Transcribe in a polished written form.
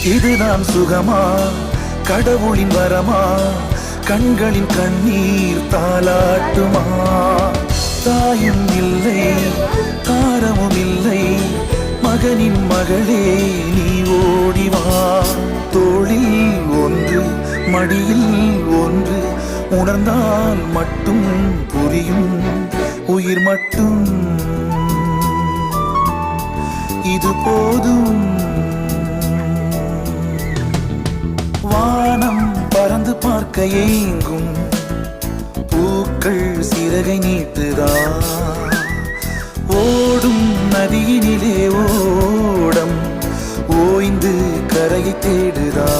இதுதான் சுகமா, கடவுளின் வரமா, கண்களின் கண்ணீர் தாலாட்டுமா? தாயும் இல்லை, தாரமும் இல்லை, மகனின் மகளே நீ ஓடிவா. தோளில் ஒன்று, மடியில் ஒன்று, உணர்ந்தால் மட்டும் புரியும் உயிர் மட்டும் இது போதும். வானம் பறந்து பார்க்க ஏங்கும், பூக்கள் சிறகை நீட்டுதா? ஓடும் நதியினிலே ஓடம் ஓய்ந்து கரையை தேடுதா?